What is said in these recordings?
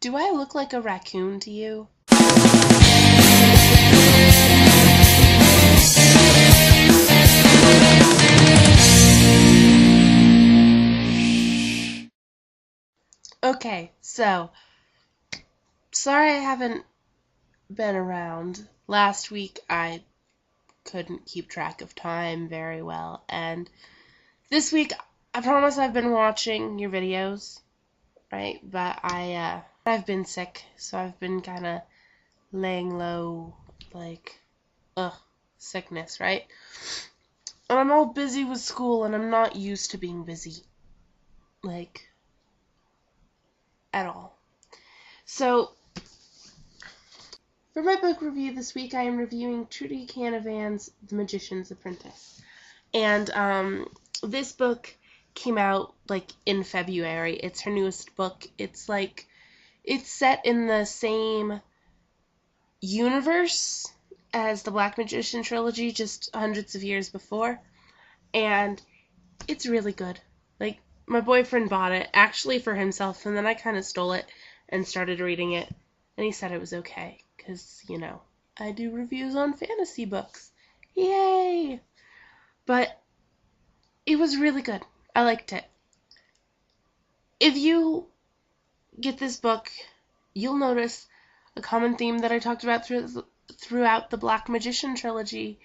Do I look like a raccoon to you? Okay, so, sorry I haven't been around. Last week I couldn't keep track of time very well, and this week I promise I've been watching your videos, right? But I've been sick, so I've been kind of laying low, like, sickness, right? And I'm all busy with school, and I'm not used to being busy, like, at all. So, for my book review this week, I am reviewing Trudi Canavan's The Magician's Apprentice. And this book came out, like, in February. It's her newest book. It's set in the same universe as the Black Magician trilogy, just hundreds of years before. And it's really good. Like, my boyfriend bought it, actually for himself, and then I kind of stole it and started reading it. And he said it was okay, because, you know, I do reviews on fantasy books. Yay! But it was really good. I liked it. If you get this book, you'll notice a common theme that I talked about throughout the Black Magician trilogy,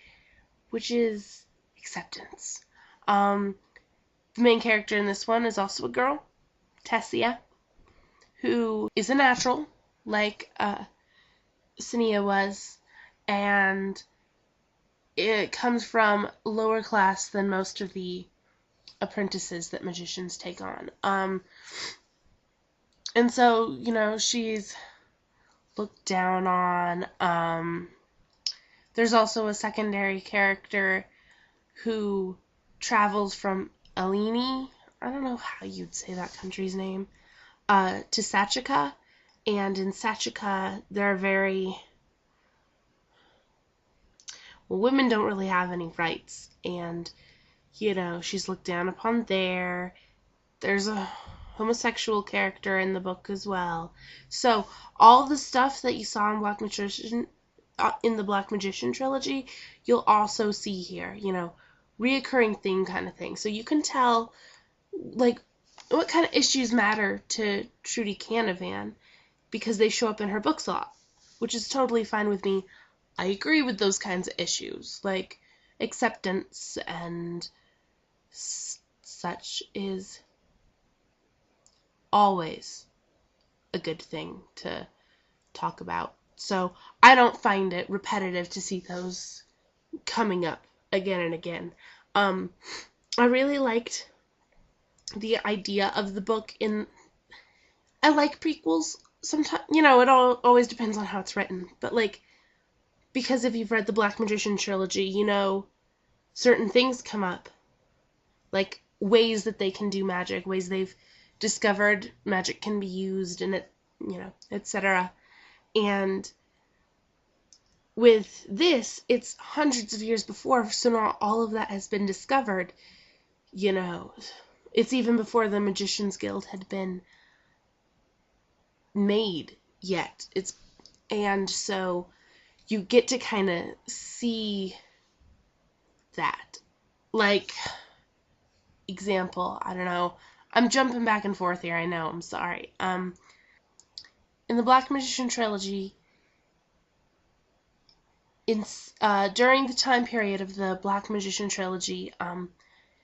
which is acceptance. The main character in this one is also a girl, Tessia, who is a natural, like Sania was, and it comes from lower class than most of the apprentices that magicians take on. And so, you know, she's looked down on. There's also a secondary character who travels from Alini, I don't know how you'd say that country's name, to Sachika. And in Sachika, they're women don't really have any rights. And, you know, she's looked down upon there. There's a homosexual character in the book as well. So, all the stuff that you saw in the Black Magician trilogy, you'll also see here, you know, reoccurring theme kind of thing. So you can tell, like, what kind of issues matter to Trudi Canavan because they show up in her books a lot, which is totally fine with me. I agree with those kinds of issues, like acceptance and such is always a good thing to talk about. So I don't find it repetitive to see those coming up again and again. I really liked the idea of the book I like prequels. Sometimes, you know, it always depends on how it's written, but like, because if you've read the Black Magician trilogy, you know, certain things come up, like ways that they can do magic, ways they've discovered magic can be used, and it, you know, etc. And with this, it's hundreds of years before, so not all of that has been discovered, you know. It's even before the Magicians Guild had been made yet. And so you get to kind of see that. Like, example, I don't know, I'm jumping back and forth here, I know, I'm sorry. In the Black Magician trilogy, during the time period of the Black Magician trilogy,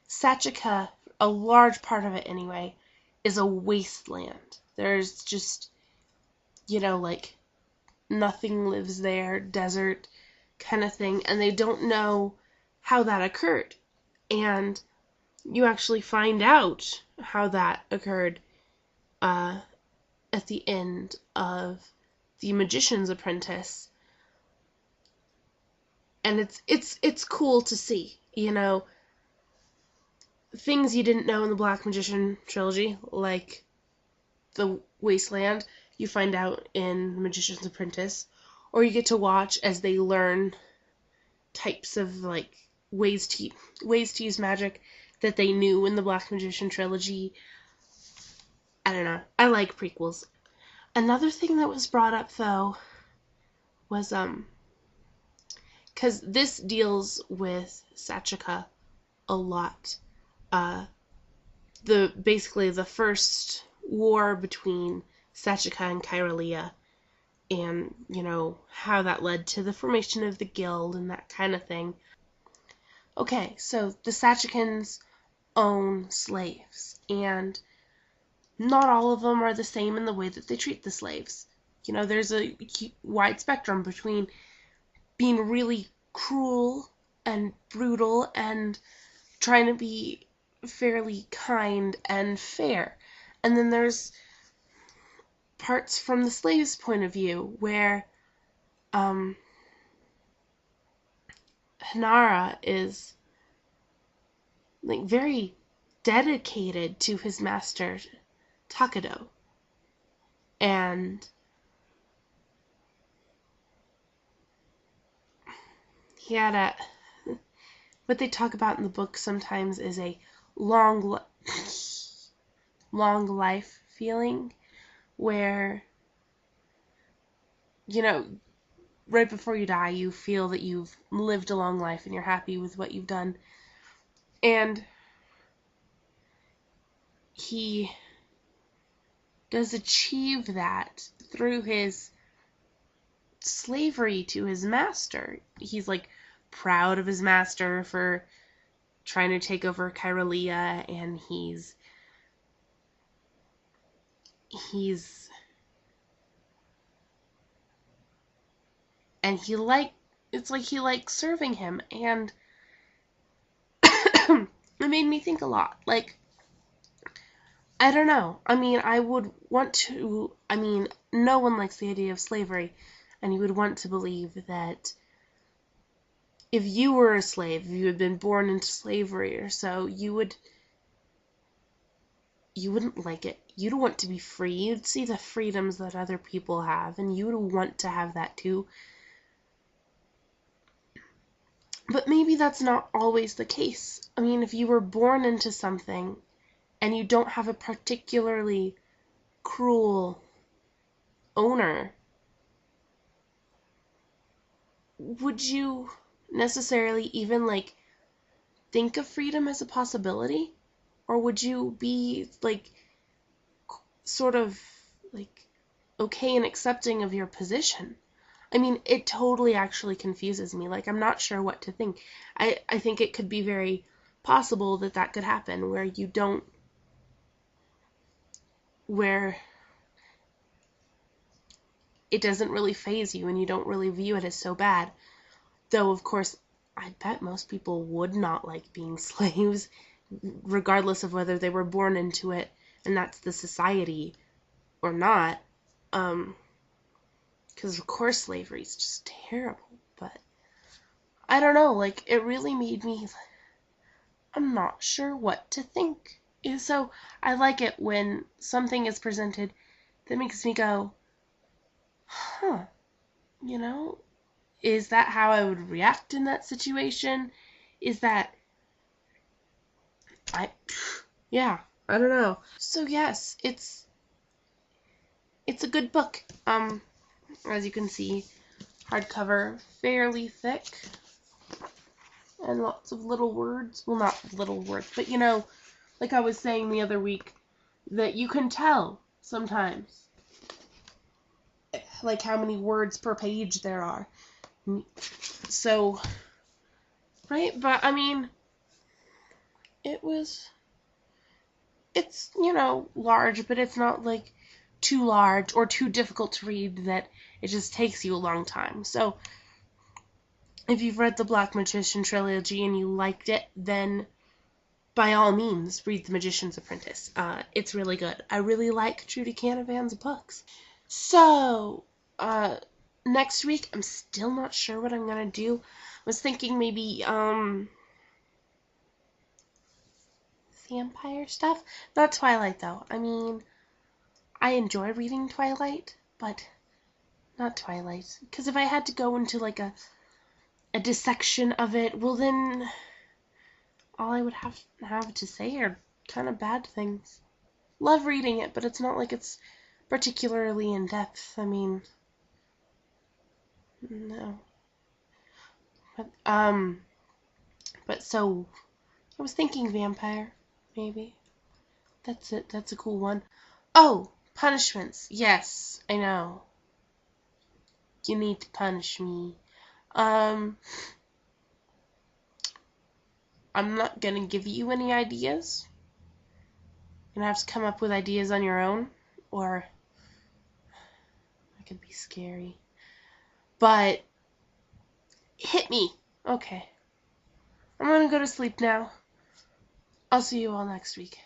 Sachika, a large part of it anyway, is a wasteland. There's just, you know, like, nothing lives there, desert kind of thing, and they don't know how that occurred. And you actually find out how that occurred at the end of The Magician's Apprentice. And it's cool to see, you know, things you didn't know in the Black Magician trilogy, like the wasteland, you find out in The Magician's Apprentice, or you get to watch as they learn types of, like, ways to use magic that they knew in the Black Magician trilogy. I don't know. I like prequels. Another thing that was brought up, though, was, because this deals with Sachika a lot. Basically the first war between Sachika and Kyraleia, and, how that led to the formation of the guild and that kind of thing. Okay, so the Sachikans own slaves, and not all of them are the same in the way that they treat the slaves. There's a wide spectrum between being really cruel and brutal and trying to be fairly kind and fair. And then there's parts from the slave's point of view where Hinara is like very dedicated to his master Takado, and he had what they talk about in the book sometimes is a long life feeling, where right before you die you feel that you've lived a long life and you're happy with what you've done. And he does achieve that through his slavery to his master. He's like proud of his master for trying to take over Kyraleia, and he's it's like he likes serving him, and it made me think a lot. Like, I don't know. I mean, no one likes the idea of slavery, and you would want to believe that if you were a slave, if you had been born into slavery or so, you wouldn't like it. You'd want to be free. You'd see the freedoms that other people have, and you would want to have that too. But maybe that's not always the case. I mean, if you were born into something and you don't have a particularly cruel owner, would you necessarily even think of freedom as a possibility? Or would you be sort of okay and accepting of your position? I mean, it totally actually confuses me. I'm not sure what to think. I think it could be very possible that could happen, where it doesn't really faze you and you don't really view it as so bad. Though, of course, I bet most people would not like being slaves, regardless of whether they were born into it and that's the society or not. Because of course slavery is just terrible, but I don't know, it really made me, I'm not sure what to think. And so I like it when something is presented that makes me go, huh, is that how I would react in that situation? Is that, I don't know. So yes, it's a good book. As you can see, hardcover, fairly thick, and lots of little words. Well, not little words, but like I was saying the other week, that you can tell sometimes, how many words per page there are. So, right? But, I mean, it's, large, but it's not, too large or too difficult to read that it just takes you a long time. So, if you've read the Black Magician trilogy and you liked it, then by all means, read The Magician's Apprentice. It's really good. I really like Trudi Canavan's books. So, next week, I'm still not sure what I'm gonna do. I was thinking maybe, vampire stuff? Not Twilight, though. I mean, I enjoy reading Twilight, but not Twilight. Because if I had to go into, a dissection of it, well then, all I would have to say are kind of bad things. Love reading it, but it's not like it's particularly in depth. I mean, no. But so I was thinking vampire, maybe. That's it. That's a cool one. Oh, punishments. Yes, I know. You need to punish me. I'm not gonna give you any ideas. You're gonna have to come up with ideas on your own, or it could be scary. But hit me. Okay. I'm gonna go to sleep now. I'll see you all next week.